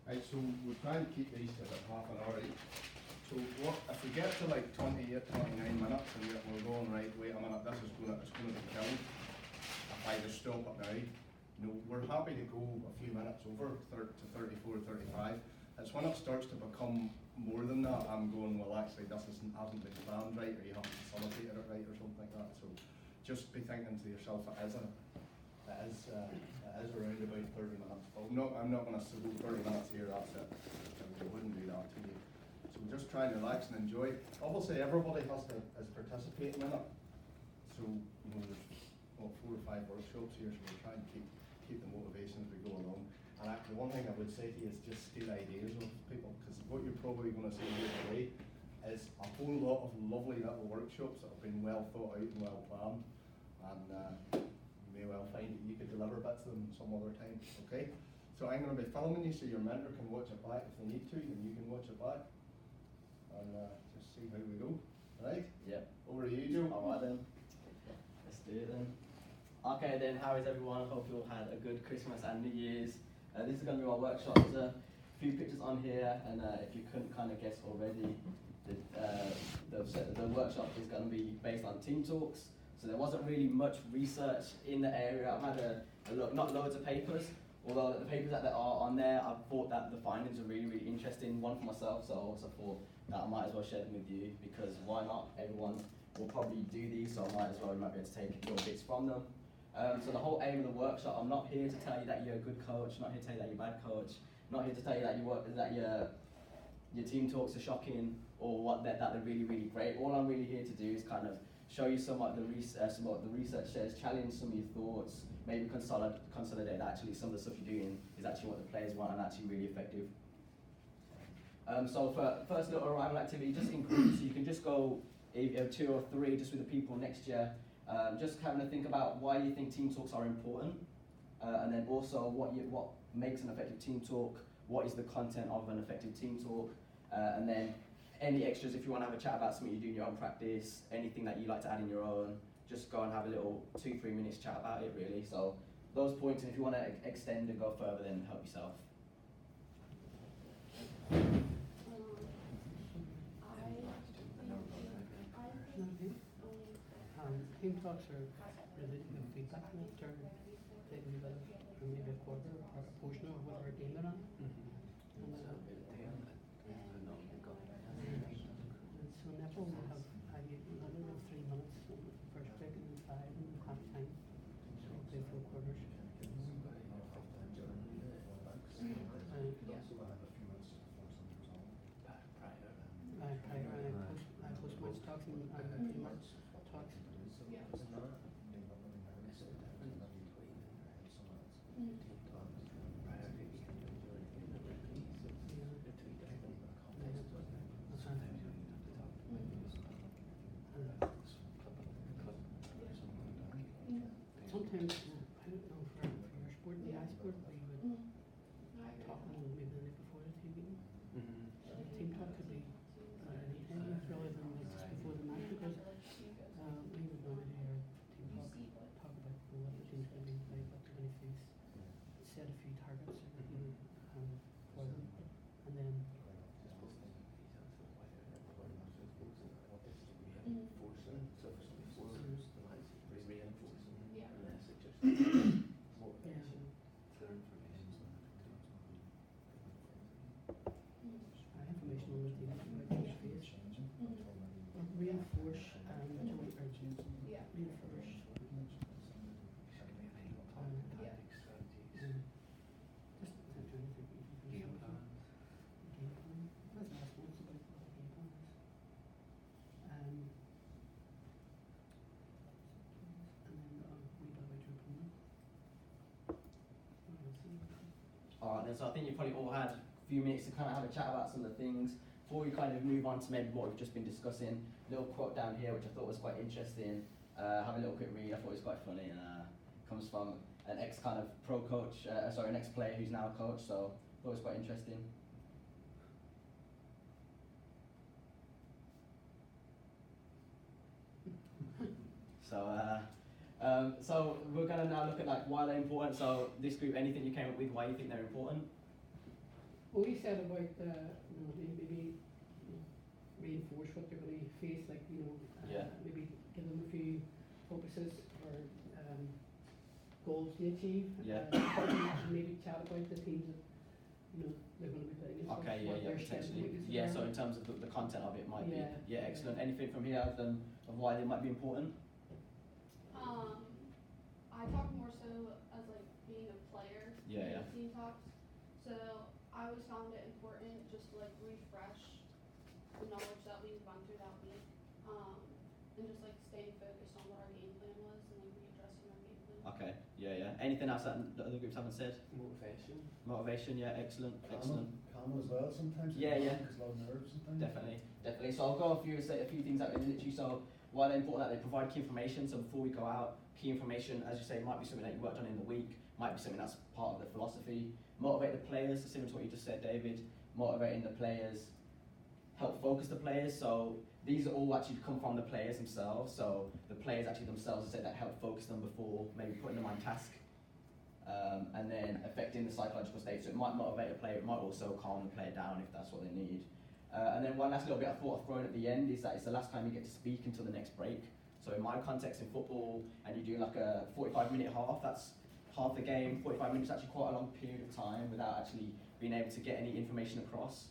Right, so we're trying to keep these to about half an hour each. So what, if we get to like 28, 29 minutes and we're going, right, wait a minute, it's going to be killed if I just stop it now. You know, we're happy to go a few minutes over to 34, 35. It's when it starts to become more than that, I'm going, well actually this hasn't been planned right, or you haven't facilitated it right or something like that. So just be thinking to yourself, it is around about 30 minutes. But I'm not going to go 30 minutes here, that's it. I wouldn't do that to you. So just try and relax and enjoy. Obviously everybody is participating in it. So, you know, there's 4 or 5 workshops here, so we're trying to keep the motivation as we go along. And the one thing I would say to you is just steal ideas of people, because what you're probably going to see here today is a whole lot of lovely little workshops that have been well thought out and well planned. And you may well find that you could deliver bits of them some other time, okay? So I'm going to be filming you so your mentor can watch it back if they need to, and you can watch it back. And just see how we go, right? Yep. Over to you, Joe. Alright then, let's do it then. Okay then, how is everyone? Hope you all had a good Christmas and New Year's. This is going to be my workshop. There's a few pictures on here, and if you couldn't kind of guess already, the workshop is going to be based on team talks. So there wasn't really much research in the area. I've had a look, not loads of papers, although the papers that are on there, I thought that the findings are really, really interesting. One for myself, so I also thought that I might as well share them with you, because why not? Everyone will probably do these, so I might as well, you might be able to take little bits from them. So the whole aim of the workshop, I'm not here to tell you that you're a good coach, not here to tell you that you're a bad coach, not here to tell you that your team talks are shocking, or that they're really, really great. All I'm really here to do is kind of show you some of the research says, challenge some of your thoughts, maybe consolidate actually some of the stuff you're doing is actually what the players want and actually really effective. So for first little arrival activity, just in groups, so you can just go 2 or 3 just with the people next year. Just having to think about why you think team talks are important, and then also what makes an effective team talk, what is the content of an effective team talk, and then any extras if you want to have a chat about something you do in your own practice, anything that you like to add in your own, just go and have a little 2-3 minutes chat about it really. So those points, and if you want to extend and go further, then help yourself. Team talks are really good feedback after taking a bit of, or maybe a quarter or a portion of whatever game they're on. And so Neville will have 3 minutes on the first break and then 5 and half time. So we'll play 4 quarters. I post match talks and pre-match talks. Sometimes, I don't know, for your sport, the eye sport, we would talk maybe the night before the team meeting. Team talk could be any time rather than like just before the match, because we would normally hear team talk about what the team's going to be like, what they're going to face, set a few targets for them, and then information on the team about each phase. Reinforce Alright, so I think you probably all had a few minutes to kind of have a chat about some of the things. Before we kind of move on to maybe what we've just been discussing, a little quote down here which I thought was quite interesting. Have a little quick read, I thought it was quite funny, and comes from an ex kind of pro coach, an ex player who's now a coach, so I thought it was quite interesting. So we're going to now look at like why they're important. So this group, anything you came up with, why you think they're important? What you said about, they maybe reinforce what they're going to face, like, Yeah. maybe give them a few focuses or goals to achieve. Yeah. And maybe chat about the teams that, they're going to be playing. And Okay, stuff, what yeah, their strengths and potentially. weaknesses Yeah, are. so in terms of the content of it might Yeah. be, excellent. Anything from here of why they might be important? I talk more so as like being a player Yeah, in the team talks. So I always found it important just to like refresh the knowledge that we've gone through that week. And just like staying focused on what our game plan was and like readdressing our game plan. Okay, yeah. Anything else that the other groups haven't said? Motivation. Motivation, yeah, excellent. Calm as well sometimes. Yeah. Because a lot of nerves sometimes. Definitely. So I'll go say a few things out in the literary. So why they're important, that they provide key information. So before we go out, key information, as you say, might be something that you worked on in the week, might be something that's part of the philosophy. Motivate the players, similar to what you just said, David. Motivating the players, help focus the players. So these are all actually come from the players themselves. So the players actually themselves have said that help focus them before maybe putting them on task. And then affecting the psychological state. So it might motivate a player, it might also calm the player down if that's what they need. And then one last little bit I thought of throwing at the end is that it's the last time you get to speak until the next break. So in my context in football, and you do like a 45-minute half, that's half the game. 45 minutes is actually quite a long period of time without actually being able to get any information across.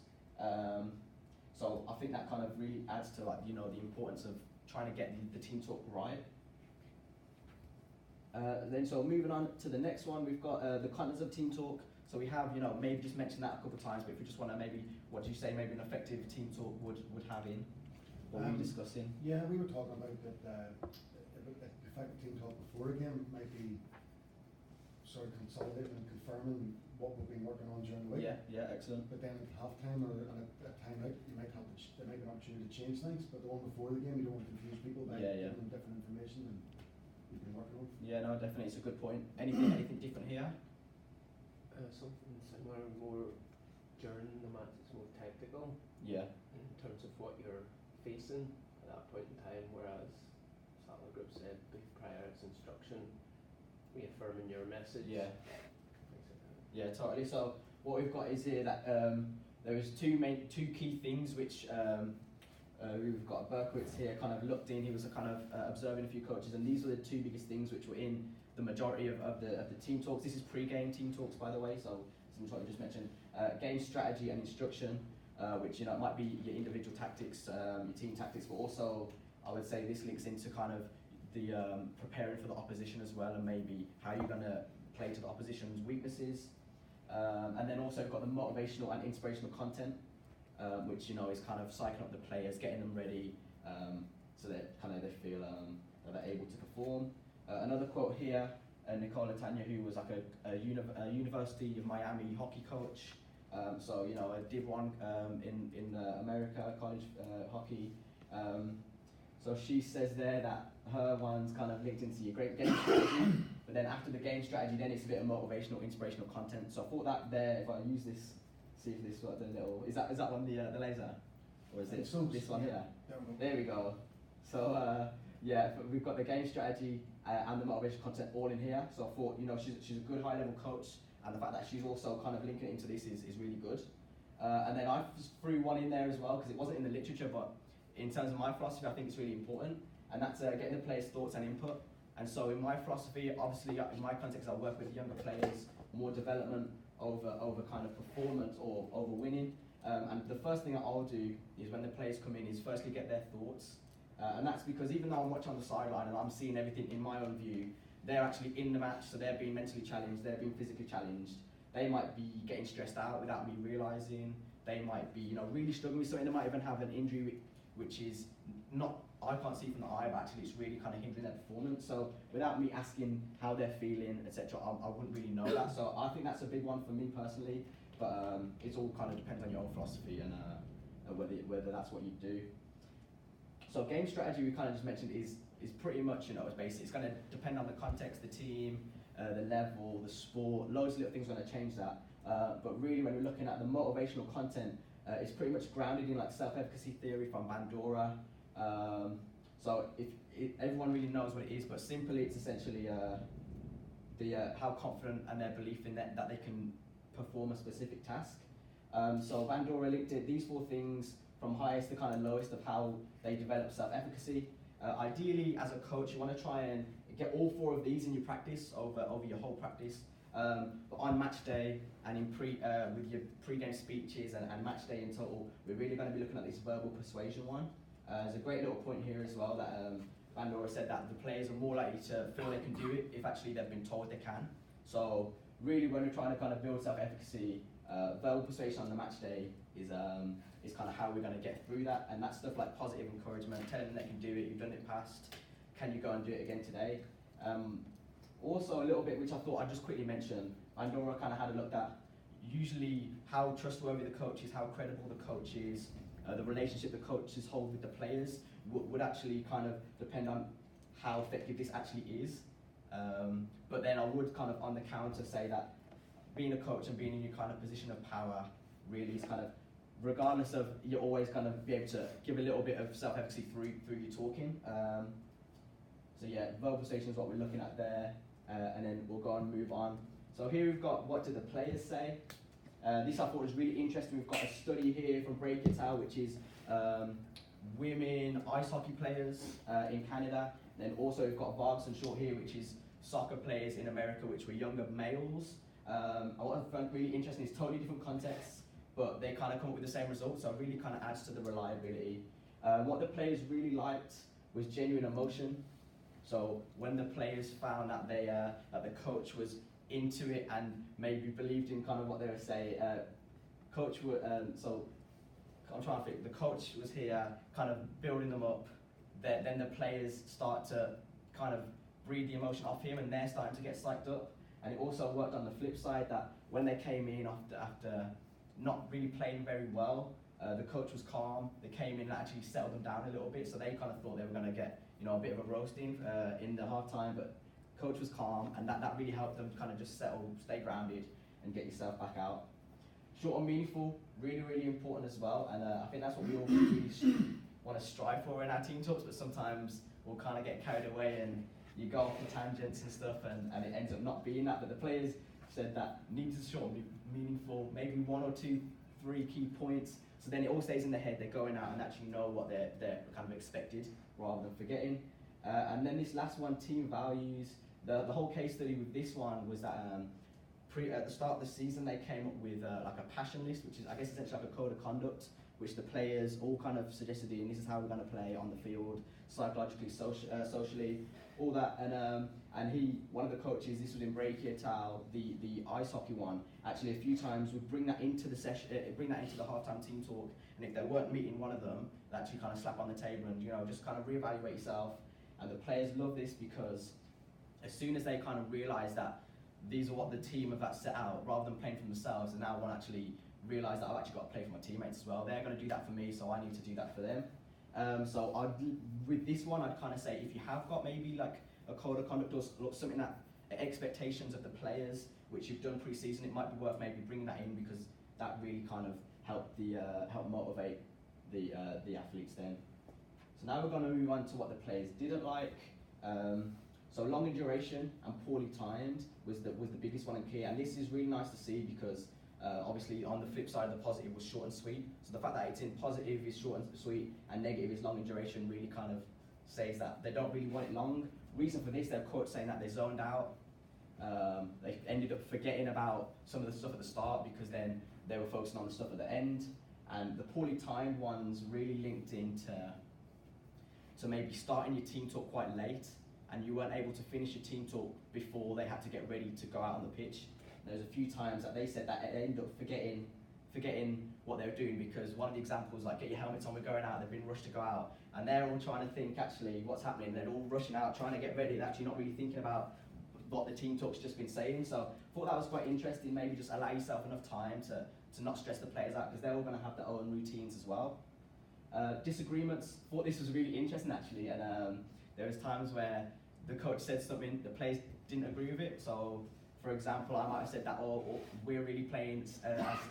So I think that kind of really adds to the importance of trying to get the team talk right. Then so moving on to the next one, we've got the contents of team talk. So we have, maybe just mentioned that a couple of times, but if we just want to maybe, what do you say maybe an effective team talk would have in? What were we discussing? Yeah, we were talking about that effective team talk before a game might be sort of consolidating and confirming what we've been working on during the week. Yeah, excellent. But then at halftime or at time out, there might be an opportunity to change things. But the one before the game, you don't want to confuse people by giving them different information than you've been working on. Yeah, no, definitely, it's a good point. Anything different here? Something similar, more during the match, it's more tactical. Yeah. In terms of what you're facing at that point in time, whereas some of the group said prior it's instruction, reaffirming your message. Yeah. Things like that. Yeah, totally. So what we've got is here that there is two key things which we've got Berkowitz here kind of looked in. He was kind of observing a few coaches, and these were the two biggest things which were in the majority of the team talks. This is pre-game team talks, by the way. So similar to what you just mentioned, game strategy and instruction, which it might be your individual tactics, your team tactics, but also I would say this links into kind of the preparing for the opposition as well, and maybe how you're going to play to the opposition's weaknesses. And then also we've got the motivational and inspirational content, which is kind of psyching up the players, getting them ready, so that kind of they feel that they're able to perform. Another quote here, Nicole Tanya, who was like a University of Miami hockey coach, so a Div 1 in America, college hockey. So she says there that her one's kind of linked into your great game strategy, but then after the game strategy, then it's a bit of motivational, inspirational content. So I thought that there, if I use this, see if this what the little is that one the laser, or is it this one here? There we go. So yeah, we've got the game strategy and the motivation content all in here. So I thought she's a good high level coach, and the fact that she's also kind of linking it into this is really good. And then I threw one in there as well because it wasn't in the literature, but in terms of my philosophy, I think it's really important, and that's getting the players' thoughts and input. And so in my philosophy, obviously in my context, I work with younger players, more development over kind of performance or over winning. And the first thing that I'll do is when the players come in is firstly get their thoughts. And that's because even though I'm watching on the sideline and I'm seeing everything in my own view, they're actually in the match, so they're being mentally challenged, they're being physically challenged. They might be getting stressed out without me realising. They might be really struggling with something. They might even have an injury which is not, I can't see from the eye, but actually it's really kind of hindering their performance. So without me asking how they're feeling, etc., I wouldn't really know that. So I think that's a big one for me personally, but it all kind of depends on your own philosophy and whether that's what you do. So game strategy, we kind of just mentioned, is pretty much, it's basic. It's going to depend on the context, the team, the level, the sport, loads of little things are going to change that. But really when we're looking at the motivational content, it's pretty much grounded in like self-efficacy theory from Bandura. So if everyone really knows what it is, but simply it's essentially how confident and their belief in that they can perform a specific task. So Vandora linked it, these 4 things from highest to kind of lowest of how they develop self-efficacy. Ideally, as a coach, you want to try and get all 4 of these in your practice over your whole practice. But on match day and in with your pre-game speeches and match day in total, we're really going to be looking at this verbal persuasion one. There's a great little point here as well that Vandora said that the players are more likely to feel they can do it if actually they've been told they can. So really, when we're trying to kind of build self-efficacy, verbal persuasion on the match day is kind of how we're going to get through that, and that's stuff like positive encouragement, telling them they can do it, you've done it past, can you go and do it again today? Also a little bit which I thought I'd just quickly mention, Vandora kind of had a look at usually how trustworthy the coach is, how credible the coach is, the relationship the coaches hold with the players would actually kind of depend on how effective this actually is. But then I would kind of on the counter say that being a coach and being in your kind of position of power really is kind of, regardless of, you're always kind of be able to give a little bit of self-efficacy through your talking. So yeah, verbal persuasion is what we're looking at there, and then we'll go and move on. So here we've got what do the players say. This I thought was really interesting. We've got a study here from Break It Out, which is women ice hockey players in Canada. And then also we've got Vargas and Short here, which is soccer players in America, which were younger males. What I found really interesting is totally different contexts, but they kind of come up with the same results, so it really kind of adds to the reliability. What the players really liked was genuine emotion. So when the players found that that the coach was into it and maybe believed in kind of what they were saying, coach would, so I'm trying to think, the coach was here kind of building them up, then the players start to kind of breathe the emotion off him and they're starting to get psyched up. And it also worked on the flip side that when they came in after not really playing very well, the coach was calm, they came in and actually settled them down a little bit, so they kind of thought they were going to get a bit of a roasting in the half time, but coach was calm, and that really helped them kind of just settle, stay grounded, and get yourself back out. Short and meaningful, really, really important as well, and I think that's what we all really want to strive for in our team talks, but sometimes we'll kind of get carried away and you go off on tangents and stuff, and it ends up not being that, but the players said that needs to short and meaningful, maybe 1 or 2, 3 key points, so then it all stays in their head, they're going out and actually know what they're kind of expected, rather than forgetting. And then this last one, team values. The whole case study with this one was that at the start of the season they came up with like a passion list, which is I guess essentially like a code of conduct, which the players all kind of suggested, and this is how we're going to play on the field, psychologically, socially, all that. And one of the coaches, this was in Break It Out, the ice hockey one, actually a few times would bring that into the session, bring that into the halftime team talk, and if they weren't meeting one of them, they actually kind of slap on the table and just kind of reevaluate yourself. And the players love this because as soon as they kind of realise that these are what the team have set out, rather than playing for themselves, and now want to actually realise that I've actually got to play for my teammates as well. They're going to do that for me, so I need to do that for them. So with this one, I'd kind of say if you have got maybe like a code of conduct or something that expectations of the players, which you've done pre-season, it might be worth maybe bringing that in because that really kind of help motivate the athletes then. So now we're going to move on to what the players didn't like. So long in duration and poorly timed was the biggest one in key, and this is really nice to see because obviously on the flip side, the positive was short and sweet. So the fact that it's in positive is short and sweet and negative is long in duration really kind of says that they don't really want it long. Reason for this, they're quote saying that they zoned out. They ended up forgetting about some of the stuff at the start because then they were focusing on the stuff at the end. And the poorly timed ones really linked into maybe starting your team talk quite late and you weren't able to finish your team talk before they had to get ready to go out on the pitch. There's a few times that they said that they ended up forgetting what they were doing because one of the examples, like get your helmets on, we're going out, they've been rushed to go out, and they're all trying to think actually what's happening, they're all rushing out, trying to get ready, they're actually not really thinking about what the team talk's just been saying. So I thought that was quite interesting, maybe just allow yourself enough time to not stress the players out because they're all going to have their own routines as well. Disagreements, thought this was really interesting actually, and there was times where the coach said something, the players didn't agree with it. So for example, I might have said that, we're really playing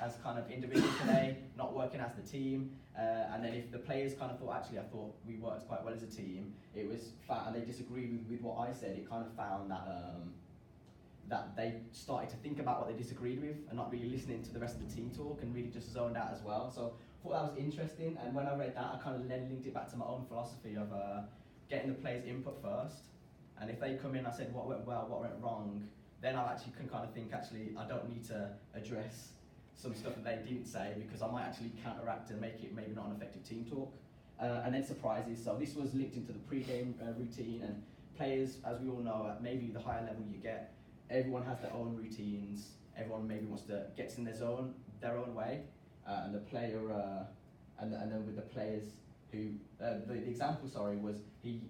as kind of individuals today, not working as the team. And then if the players kind of thought, actually, I thought we worked quite well as a team, it was and they disagreed with what I said, it kind of found that that they started to think about what they disagreed with and not really listening to the rest of the team talk and really just zoned out as well. So I thought that was interesting, and when I read that, I kind of then linked it back to my own philosophy of getting the players' input first. And if they come in, I said what went well, what went wrong, then I actually can kind of think, actually, I don't need to address some stuff that they didn't say, because I might actually counteract and make it maybe not an effective team talk. And then surprises. So this was linked into the pre-game routine, and players, as we all know, at maybe the higher level you get, everyone has their own routines. Everyone maybe wants to get in their own way, and the player, and then with the players who, the example, sorry, was the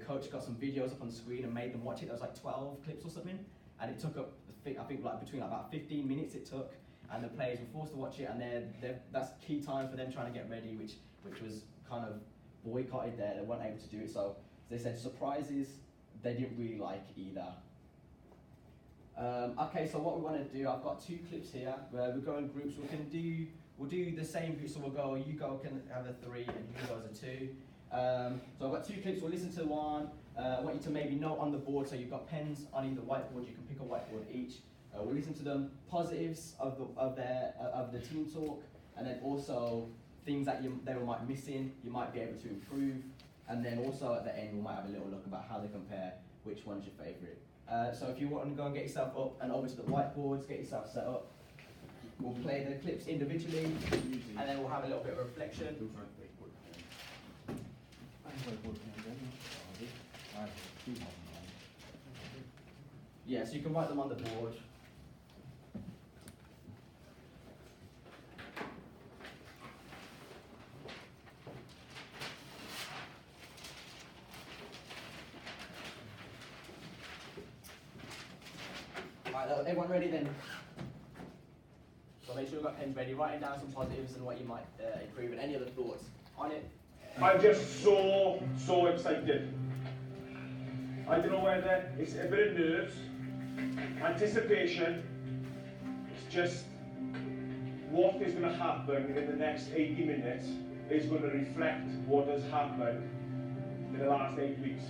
coach got some videos up on the screen and made them watch it. There was like 12 clips or something, and it took up, I think like between about 15 minutes it took, and the players were forced to watch it, and that's key time for them trying to get ready, which was kind of boycotted there. They weren't able to do it, so they said surprises they didn't really like either. Okay, so what we want to do, I've got 2 clips here where we go in groups. We'll do the same group, so you can have a 3 and you guys a 2. So I've got 2 clips, we'll listen to one. I want you to maybe note on the board, so you've got pens on either whiteboard, you can pick a whiteboard each. We'll listen to them, positives of the team talk, and then also things that they might missing, you might be able to improve, and then also at the end we might have a little look about how they compare, which one's your favourite. So if you want to go and get yourself up and over to the whiteboards, get yourself set up. We'll play the clips individually, and then we'll have a little bit of reflection. Yeah, so you can write them on the board. Right, everyone ready then? So make sure you've got pens ready, writing down some positives and what you might improve, and any other thoughts on it. I'm just so excited. I don't know whether it's a bit of nerves, anticipation. It's just what is going to happen in the next 80 minutes is going to reflect what has happened in the last 8 weeks.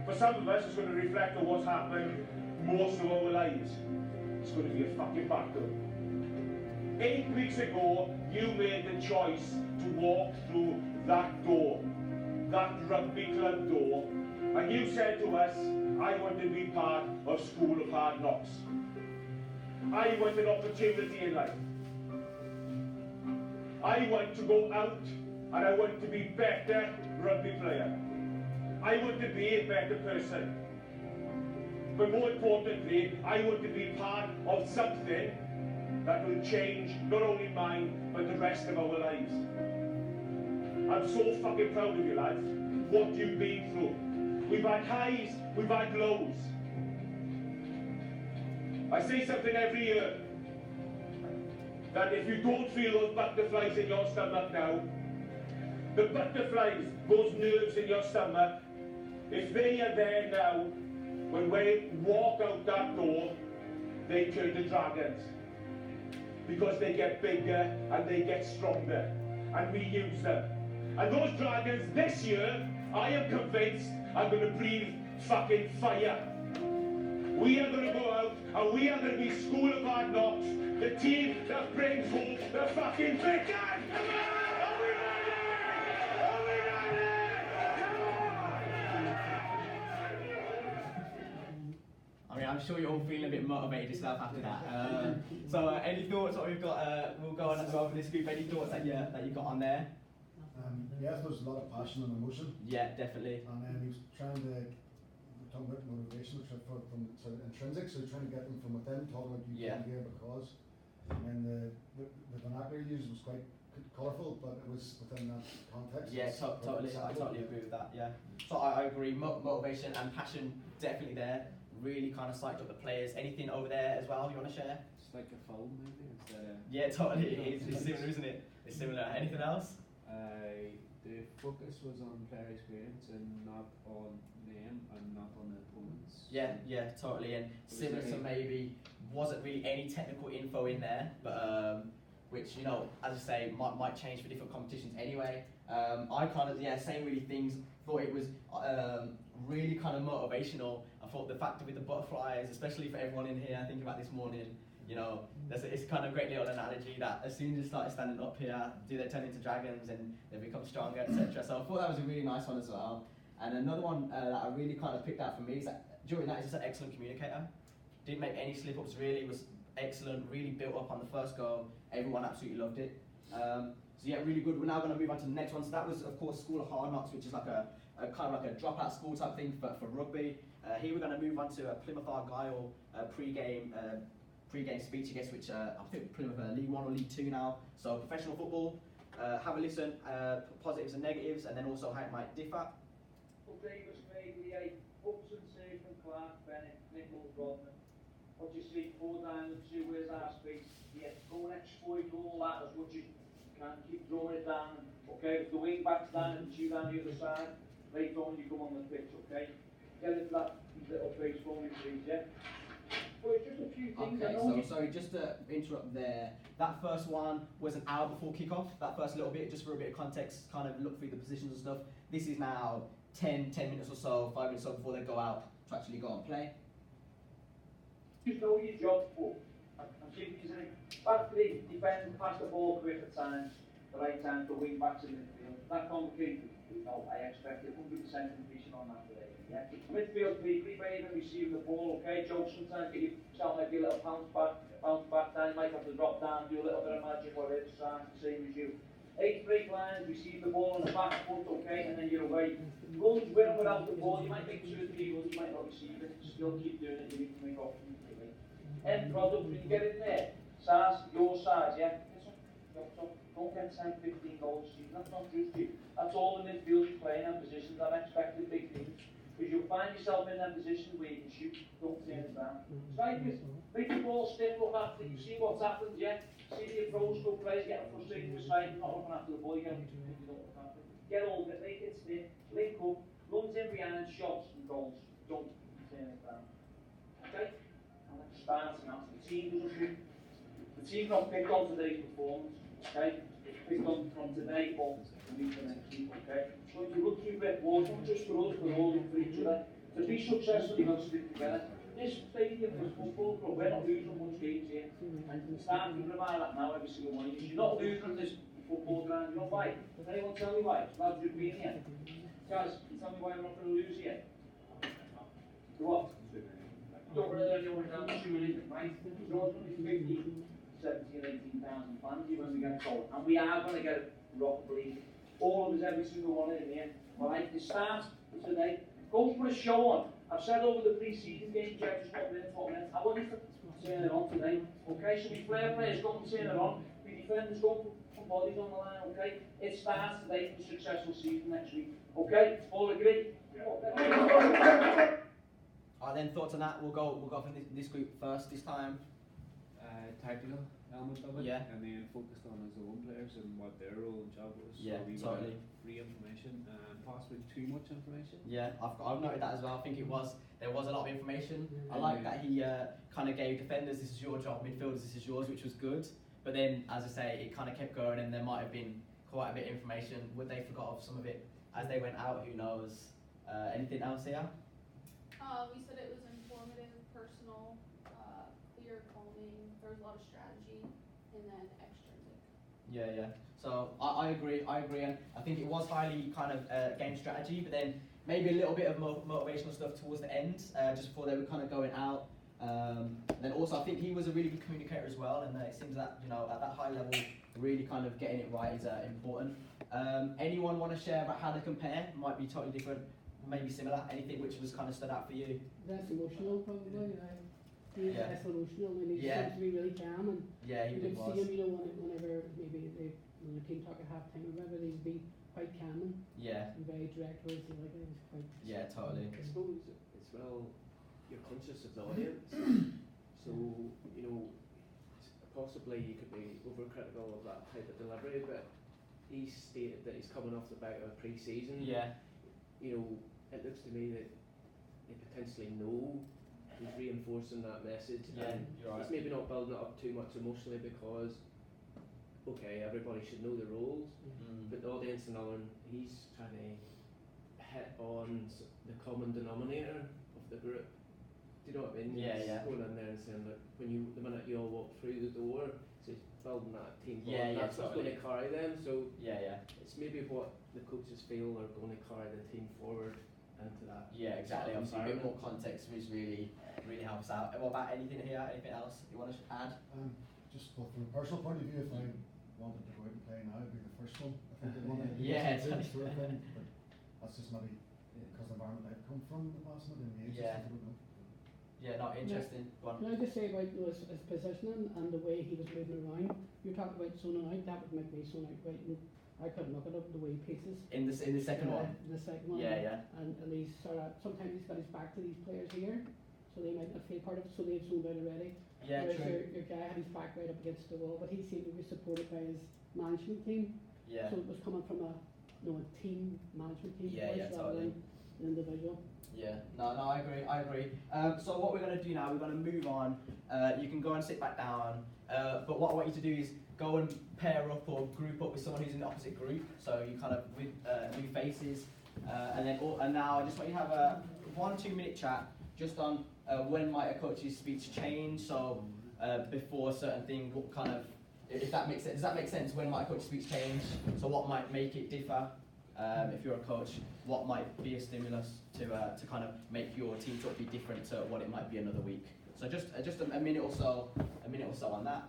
For some of us, it's going to reflect on what's happened most of our lives. It's going to be a fucking battle. 8 weeks ago, you made the choice to walk through that door, that rugby club door, and you said to us, I want to be part of School of Hard Knocks. I want an opportunity in life. I want to go out and I want to be a better rugby player. I want to be a better person. But more importantly, I want to be part of something that will change not only mine, but the rest of our lives. I'm so fucking proud of you, lads, what you've been through. We've had highs, we've had lows. I say something every year, that if you don't feel those butterflies in your stomach now, the butterflies, those nerves in your stomach, if they are there now, when we walk out that door, they turn to dragons. Because they get bigger and they get stronger, and we use them. And those dragons this year, I am convinced, are going to breathe fucking fire. We are going to go out and we are going to be School of Hard Knocks, the team that brings home the fucking big gun. Come on! Are we ready? Are we ready? Come on! I mean, I'm sure you're all feeling a bit motivated yourself after that. So any thoughts? What we've got? We'll go on over this group. Any thoughts that you got on there? Yeah, there's a lot of passion and emotion. Yeah, definitely. And then he was trying to talk about motivation from sort of intrinsic, so trying to get them from within, talking about you can give because. And the vernacular used was quite colourful, but it was within that context. Yeah, totally. I totally agree with that. Yeah. So I agree. Motivation and passion definitely there. Really kind of psyched up the players. Anything over there as well you want to share? It's like a film, maybe, instead of... Yeah, totally. It's similar, isn't it? It's similar. Anything else? The focus was on player experience and not on them and not on the opponents. Yeah, totally. And similar to maybe wasn't really any technical info in there, but which, you know, as I say, might change for different competitions anyway. I kind of, same really things. Thought it was really kind of motivational. I thought the factor with the butterflies, especially for everyone in here, thinking about this morning, you know, it's kind of a great little analogy that as soon as you started standing up here, do they turn into dragons and they become stronger, etc. So I thought that was a really nice one as well. And another one that I really kind of picked out for me is that during that, he's just an excellent communicator. Didn't make any slip-ups really, was excellent, really built up on the first go. Everyone absolutely loved it. So yeah, really good. We're now going to move on to the next one. So that was, of course, School of Hard Knocks, which is like a kind of like a dropout school type thing for rugby. Here we're going to move on to a Plymouth Argyle pre-game speech, I guess, which I think Plymouth are League 1 or League 2 now. So professional football. Have a listen, positives and negatives, and then also how it might differ. Davis, Fabian, Upson, Saban, Clark, Bennett, Nichols, Rodman. What you see, 4 down, 2, where's our space? Yeah, go and exploit all that as much as you can. Keep throwing it down. Okay, if the wing back's down and 2 down the other side, later on you come on the pitch, okay? Get into that little base for me, please, yeah? Well, it's just a few things. Okay, so sorry, just to interrupt there. That first one was an hour before kickoff. That first little bit, just for a bit of context, kind of look through the positions and stuff. This is now 10 minutes or so, 5 minutes or so before they go out to actually go and play. Just know your job, for. I'm seeing you saying, back to the defence, pass the ball quick at times, the right time for wing backs in midfield. That complicated. No, I expected 100% completion on that today. Yeah. Midfield, be brave and receiving the ball, okay? Joe, sometimes you sound like a little bounce back time, might have to drop down, do a little bit of magic or it's same as you. 8 break lines, receive the ball on the back foot, okay, and then you're away. Runs with and without the ball, you might make 2 or 3 runs, you might not receive it, still keep doing it, you need to make off completely. End product, when you get in there, size, your size, yeah? Don't get 10, 15 goals a season, that's not just you. That's all the midfielders playing in positions, I'm expecting big things. Because you'll find yourself in that position where you can shoot, don't turn it down. Strike it, make the ball stiff, look after it, see what's happened, yeah? See the approach, good players getting frustrated with side, not looking after the ball, you don't look after it. Get all of it, make it stiff, link up, runs in behind, shots and goals. Don't turn it down. Okay? And let's start now. The team doesn't shoot. The team not picked on today's performance, okay? It's picked on from today or the week for next week, okay? So if you look through it, not just for us, but all for each other. To be successful, you've got to stick together. This stadium is football club, we're not losing much games here. And start thinking about that now every single one. If you're not losing at this football ground, you know why? Does anyone tell me why? Lads who've been here. Guys, can you tell me why we're not going to lose here? What? Don't really anyone down the shoe, right? You know it's going to be 15, 17, 18,000 fans here when we get told. And we are going to get it rock believe. All of us, every single one in here. Alright, the start today. Go put a show on. I've said over the pre-season game, Jeff, just 1 minute, 4 minutes. I want you to turn it on today. Okay, so we players go and turn it on. We defenders go put bodies on the line, okay? It starts today for a successful season next week. Okay? All agree? Yeah. Then thoughts on that? We'll go from this group first this time. Tactical element of it, yeah. And then focused on his own players and what their role and job was. Yeah, so we totally. Free information and possibly too much information. Yeah, I've noted that as well. I think there was a lot of information. I like that he kind of gave defenders, this is your job, midfielders, this is yours, which was good. But then, as I say, it kind of kept going, and there might have been quite a bit of information. Would they forgot of some of it as they went out? Who knows? Anything else here? We said it was informative, personal, clear, calming. There was a lot of strategy, and then extrinsic. Yeah. So I agree, and I think it was highly kind of game strategy, but then maybe a little bit of motivational stuff towards the end, just before they were kind of going out. And then also I think he was a really good communicator as well, and it seems that, you know, at that high level, really kind of getting it right is important. Anyone want to share about how they compare? Might be totally different, maybe similar. Anything which was kind of stood out for you? Less emotional, probably. He's Yeah. less emotional, and he Yeah. seems to be really calm. And Yeah, he you did could was. see him, you know, whenever maybe when the team talk at half time or whatever, he'd be quite calm Yeah, and very direct words. He like it was quite. yeah, totally. I suppose as well, you're conscious of the audience, so you know possibly you could be overcritical of that type of delivery, but he stated that he's coming off the back of a pre-season. Yeah, You know, it looks to me that they potentially know he's reinforcing that message, yeah, and you're right. he's maybe not building it up too much emotionally because okay, everybody should know the rules, Mm. but the audience and Alan, he's trying to hit on the common denominator of the group. Do you know what I mean? Yeah, He's yeah. going in there and saying that the minute you all walk through the door, so he's building that team bond. Yeah, yeah, That's what's going to carry them. So Yeah. it's maybe what the coaches feel are going to carry the team forward into that. Yeah, exactly. sort of Obviously, a bit more environment. context which really helps out. What about anything here? Anything else you want to add? Just well, from a personal point of view, if I wanted to go out and play now, it'd be the first one. I think I'd want to Yeah, sort of thing, but that's just maybe because the environment I've come from in the past, maybe in the age, Yeah. I don't know. Yeah, not interesting. Go on. Can I just say about his positioning and the way he was moving around? You talked about zoning out, that would make me zone out right, and I couldn't look at it the way he paces. In the second one. In the second one. Yeah. And he's sort of, sometimes he's got his back to these players here, so they might not feel part of it, so they've zoned out already. Yeah, Whereas true. your guy had his back right up against the wall, but he seemed to be supported by his management team. Yeah. So it was coming from a team management team Yeah, voice yeah, rather totally. than an individual. Yeah, no, I agree. So what we're going to do now, we're going to move on. You can go and sit back down. But what I want you to do is go and pair up or group up with someone who's in the opposite group. So you kind of with new faces. And now I just want you to have a 1-2 minute chat just on when might a coach's speech change. So before a certain thing, what kind of, if that makes sense. Does that make sense? When might a coach's speech change? So what might make it differ? If you're a coach, what might be a stimulus to kind of make your team talk be different to what it might be another week? So just a minute or so on that.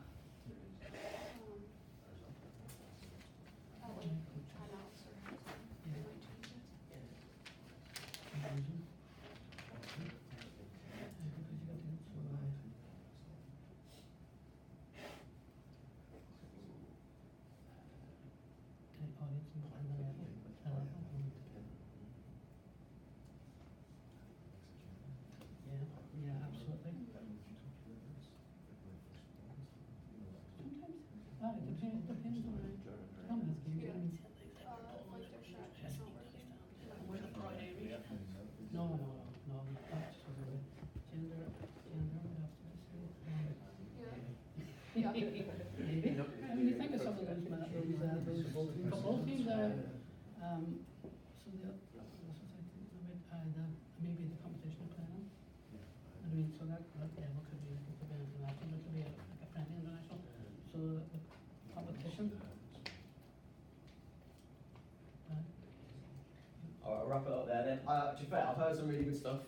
Yeah, absolutely. It depends on No, that's sort of gender would have to say. I mean, you think of some of those football teams, maybe the competition planning. I mean, so that level could be international, it could be like a friendly international. So the competition. Alright, I'll wrap it up there then. To be fair, I've heard some really good stuff.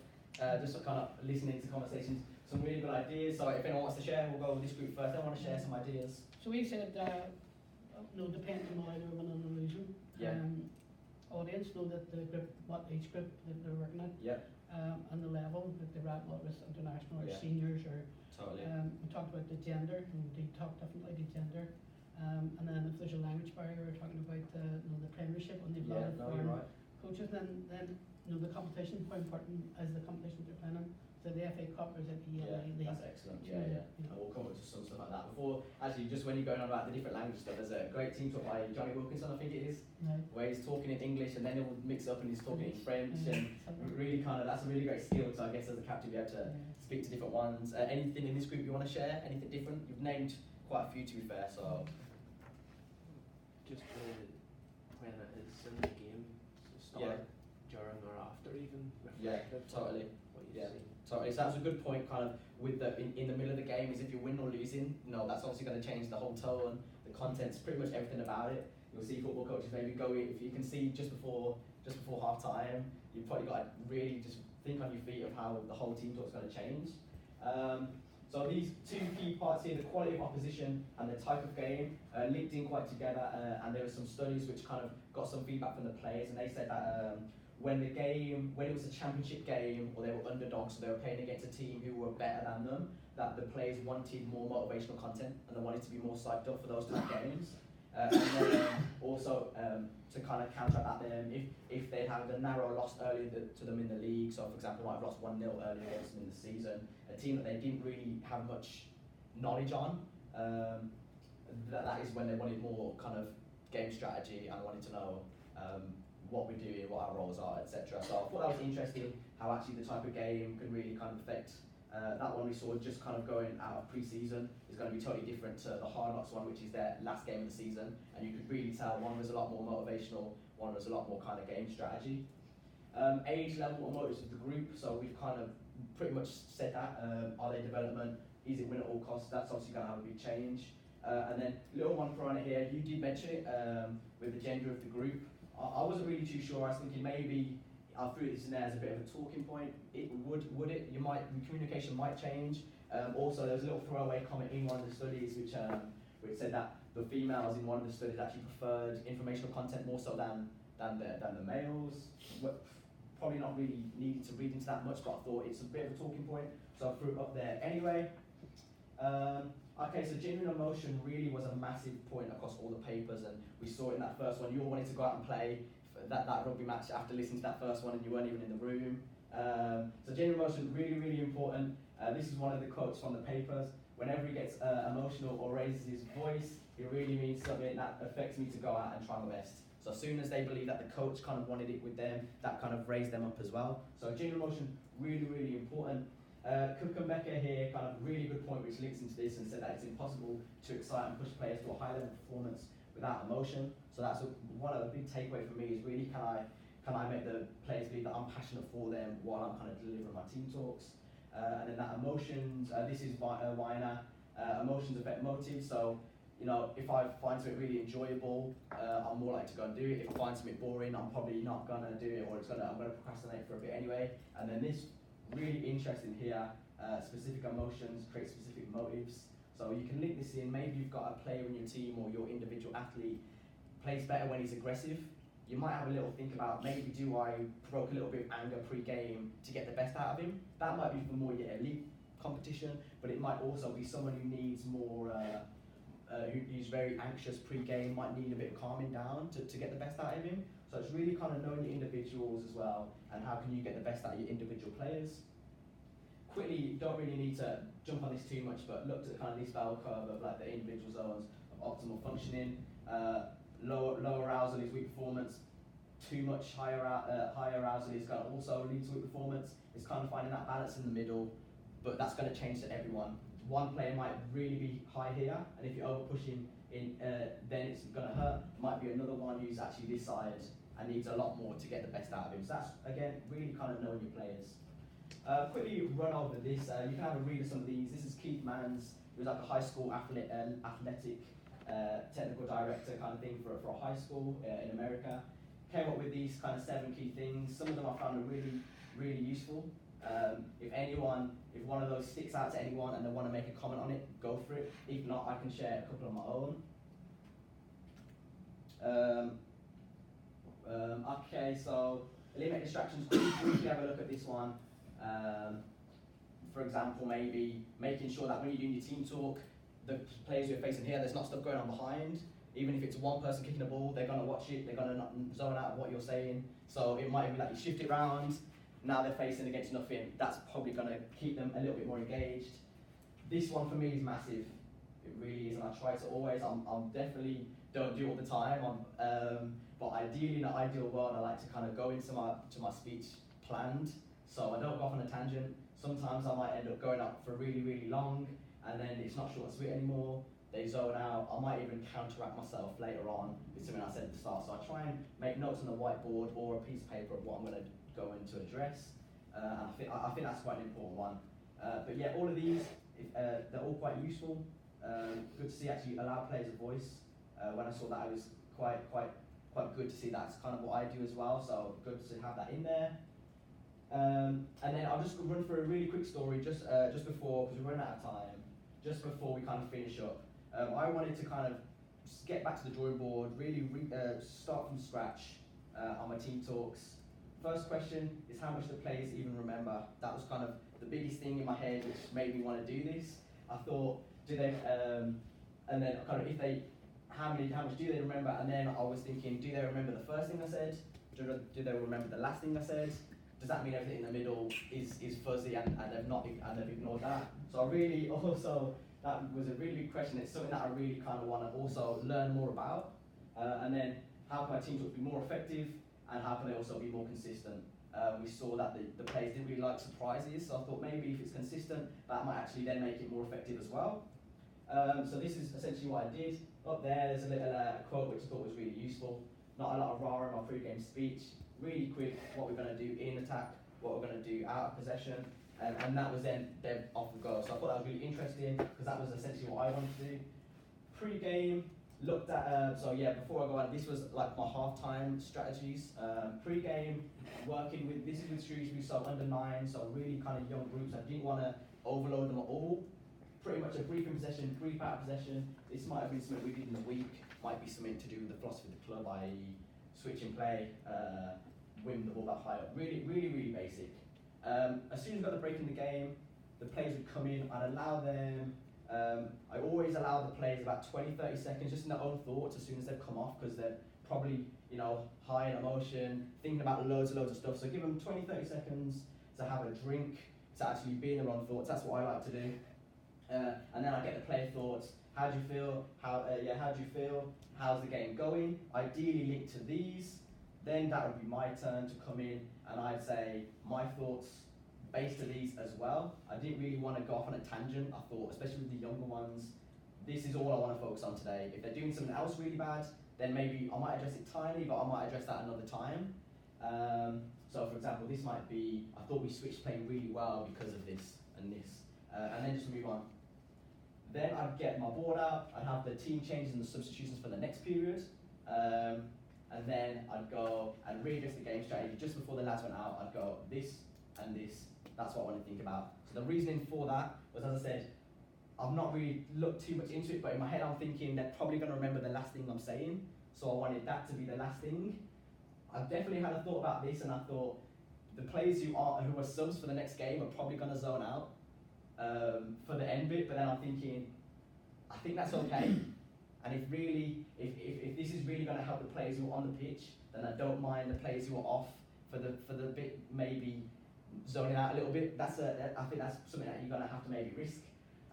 Just kind of listening to conversations, some really good ideas. So if anyone wants to share, we'll go with this group first. I want to share some ideas. So we said, depending on either win or losing. Yeah. Audience know that the group, what age group that they're working at. Yeah. And the level that they're at, whether it's international or Yeah. seniors or. Totally. We talked about the gender, and they talked definitely the gender. And then if there's a language barrier, we're talking about the premiership and they've Yeah, got no, you're right. coaches. Then the competition. How important is the competition they're planning? So the FA Cup or is it the ELA League? That's excellent. Yeah. And we'll come to some stuff like that. Before, actually, just when you're going on about the different language stuff, there's a great team talk by Johnny Wilkinson, I think it is, where he's talking in English and then he'll mix it up and he's talking in French and really that's a really great skill. So I guess as a captain, you have to speak to different ones. Anything in this group you want to share? Anything different? You've named quite a few to be fair. So Just when it is in the game, so start, during or after even. reflective on totally. What you Yeah. see. Totally. So that's a good point. Kind of with the in the middle of the game is if you're winning or losing. That's obviously going to change the whole tone, the contents, pretty much everything about it. You'll see football coaches maybe go in, if you can see just before half time. You've probably got to really just think on your feet of how the whole team talk is going to change. So these two key parts here, the quality of opposition and the type of game, linked in quite together. And there were some studies which kind of got some feedback from the players, and they said that when it was a championship game or they were underdogs, so they were playing against a team who were better than them, that the players wanted more motivational content and they wanted to be more psyched up for those type of games. And then also to kind of counteract that, if they'd had a narrow loss earlier to them in the league, so for example, might have lost 1-0 earlier against them in the season, a team that they didn't really have much knowledge on, that is when they wanted more kind of game strategy and wanted to know what we're doing, what our roles are, etc. So I thought that was interesting, how actually the type of game can really kind of affect That one we saw just kind of going out of pre-season is going to be totally different to the Hard Knocks one, which is their last game of the season, and you could really tell one was a lot more motivational, one was a lot more kind of game strategy. Age level and motives of the group, so we've kind of pretty much said that. Are they development? Is it win at all costs? That's obviously going to have a big change. And then little one for on it here, you did mention it with the gender of the group. I wasn't really too sure. I was thinking maybe I threw this in there as a bit of a talking point. Would it? The communication might change. Also, there was a little throwaway comment in one of the studies which said that the females in one of the studies actually preferred informational content more so than the males. Well, probably not really needed to read into that much, but I thought it's a bit of a talking point, so I threw it up there anyway. Okay, so genuine emotion really was a massive point across all the papers, and we saw it in that first one. You all wanted to go out and play that rugby match after listening to that first one, and you weren't even in the room. So genuine emotion, really, really important. This is one of the quotes from the papers. Whenever he gets emotional or raises his voice, it really means something that affects me to go out and try my best. So as soon as they believe that the coach kind of wanted it with them, that kind of raised them up as well. So genuine emotion, really, really important. Cook and Becker here, kind of really good point which links into this and said that it's impossible to excite and push players to a high level performance without emotion. So that's one of the big takeaway for me is really can I make the players believe that I'm passionate for them while I'm kind of delivering my team talks. And then that emotions, this is Weiner, emotions affect motives. So, you know, if I find something really enjoyable, I'm more likely to go and do it. If I find something boring, I'm probably not gonna do it, or I'm gonna procrastinate for a bit anyway. And then this really interesting here, specific emotions create specific motives. So you can link this in. Maybe you've got a player in your team or your individual athlete plays better when he's aggressive. You might have a little think about, maybe do I provoke a little bit of anger pre-game to get the best out of him? That might be for more your elite competition, but it might also be someone who needs more, who's very anxious pre-game, might need a bit of calming down to get the best out of him. So it's really kind of knowing your individuals as well, and how can you get the best out of your individual players. Quickly, you don't really need to jump on this too much, but looked at kind of this bell curve of like the individual zones of optimal functioning. Low arousal is weak performance. Too much high arousal is going to also lead to weak performance. It's kind of finding that balance in the middle, but that's going to change to everyone. One player might really be high here, and if you're over pushing in, then it's going to hurt. Might be another one who's actually this side and needs a lot more to get the best out of him. So that's, again, really kind of knowing your players. Quickly run over this. You can have a read of some of these. This is Keith Mann's. He was like a high school athletic technical director kind of thing for a high school in America. Came up with these kind of 7 key things. Some of them I found are really, really useful. If one of those sticks out to anyone and they want to make a comment on it, go for it. If not, I can share a couple of my own. Okay, so eliminate distractions. Briefly have a look at this one. For example, maybe making sure that when you're doing your team talk, the players you're facing here, there's not stuff going on behind. Even if it's one person kicking the ball, they're going to watch it, they're going to not zone out of what you're saying. So it might be like you shift it around, now they're facing against nothing. That's probably going to keep them a little bit more engaged. This one for me is massive. It really is, and I try to always, I'm definitely don't do it all the time. But ideally, in an ideal world, I like to kind of go into my speech planned, so I don't go off on a tangent. Sometimes I might end up going up for really, really long, and then it's not short and sweet anymore. They zone out. I might even counteract myself later on with something I said at the start. So I try and make notes on the whiteboard or a piece of paper of what I'm going to go in to address. And I think that's quite an important one. But yeah, all of these, they're all quite useful. Good to see actually allow players a voice. When I saw that, it was quite good to see that's kind of what I do as well. So good to have that in there. And then I'll just run through a really quick story just before, because we're running out of time, just before we kind of finish up. I wanted to kind of get back to the drawing board, really start from scratch on my team talks. First question is how much the players even remember. That was kind of the biggest thing in my head which made me want to do this. I thought, do they, and then kind of how much do they remember? And then I was thinking, do they remember the first thing I said? Do they remember the last thing I said? Does that mean everything in the middle is fuzzy and they've ignored that? So I really also, that was a really big question. It's something that I really kind of want to also learn more about. And then how can my team talks be more effective, and how can they also be more consistent? we saw that the players didn't really like surprises, so I thought maybe if it's consistent, that might actually then make it more effective as well. So this is essentially what I did. Up there's a little quote which I thought was really useful. Not a lot of rah in my pre-game speech. Really quick, what we're going to do in attack, what we're going to do out of possession, and that was then off we go. So I thought that was really interesting because that was essentially what I wanted to do. Pre-game, looked at, so yeah, before I go on, this was like my half-time strategies. Pre-game, working with, this is with Shrewsbury, so under 9, so really kind of young groups. I didn't want to overload them at all. Pretty much a brief in possession, brief out of possession. This might have been something we did in the week, might be something to do with the philosophy of the club, i.e. switch and play, win the ball that high up. Really basic. As soon as I got the break in the game, the players would come in, I'd allow them, I always allow the players about 20-30 seconds just in their own thoughts as soon as they've come off, because they're probably, you know, high in emotion, thinking about loads of stuff. So give them 20-30 seconds to have a drink, to actually be in their own thoughts. That's what I like to do. And then I get the player thoughts. How do you feel? How do you feel? How's the game going? Ideally linked to these. Then that would be my turn to come in, and I'd say my thoughts based to these as well. I didn't really want to go off on a tangent. I thought, especially with the younger ones, this is all I want to focus on today. If they're doing something else really bad, then maybe I might address it tiny, but I might address that another time. So for example, this might be, I thought we switched playing really well because of this and this. And then just move on. Then I'd get my board out, I'd have the team changes and the substitutions for the next period. And then I'd go and readjust the game strategy. Just before the lads went out, I'd go this and this. That's what I want to think about. So the reasoning for that was, as I said, I've not really looked too much into it, but in my head I'm thinking they're probably going to remember the last thing I'm saying. So I wanted that to be the last thing. I definitely had a thought about this, and I thought the players who are subs for the next game are probably going to zone out for the end bit, but then I'm thinking, I think that's okay. And if this is really going to help the players who are on the pitch, then I don't mind the players who are off for the bit, maybe zoning out a little bit. I think that's something that you're going to have to maybe risk.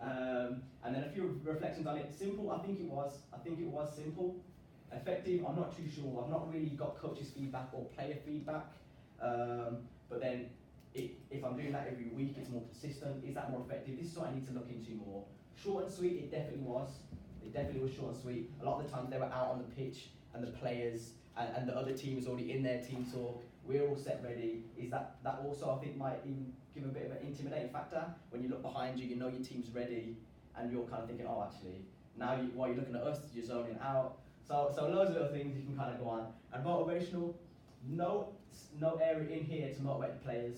And then a few reflections on it. Simple, I think it was simple. Effective, I'm not too sure. I've not really got coaches' feedback or player feedback. But then, if I'm doing that every week, it's more consistent. Is that more effective? This is what I need to look into more. Short and sweet, it definitely was. It definitely was short and sweet. A lot of the times they were out on the pitch, and the players and the other team is already in their team talk. We're all set ready. Is that also, I think, might even give a bit of an intimidating factor. When you look behind you, you know your team's ready, and you're kind of thinking, oh, actually, now while you're looking at us, you're zoning out. So loads of little things you can kind of go on. And motivational, no area in here to motivate the players,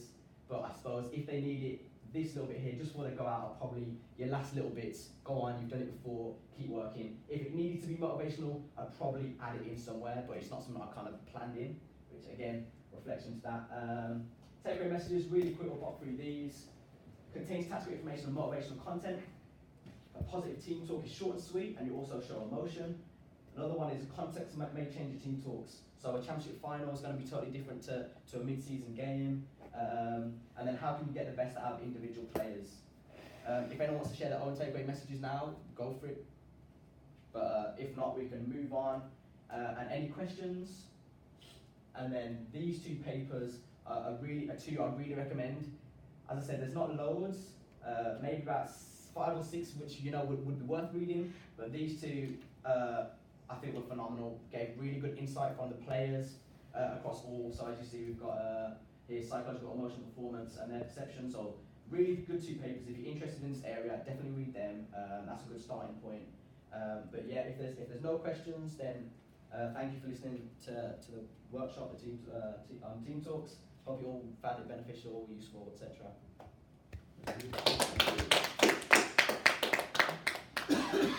but I suppose if they need it, this little bit here, just before they go out, probably your last little bits, go on, you've done it before, keep working. If it needed to be motivational, I'd probably add it in somewhere, but it's not something I kind of planned in, which again, reflection to that. Takeaway messages, really quick, we'll pop through these. Contains tactical information and motivational content. A positive team talk is short and sweet, and you also show emotion. Another one is context may change your team talks. So a championship final is going to be totally different to a mid-season game. And then how can you get the best out of individual players? If anyone wants to share their own takeaway messages now, go for it. But if not, we can move on. And any questions? And then these two papers are two I really recommend. As I said, there's not loads, maybe about 5 or 6 which would be worth reading. But these two I think were phenomenal. Gave really good insight from the players across all. So as you see, we've got here psychological, emotional performance, and their perception. So really good 2 papers. If you're interested in this area, definitely read them. That's a good starting point. But yeah, if there's no questions, then thank you for listening to the workshop, the team talks. Hope you all found it beneficial, useful, etc.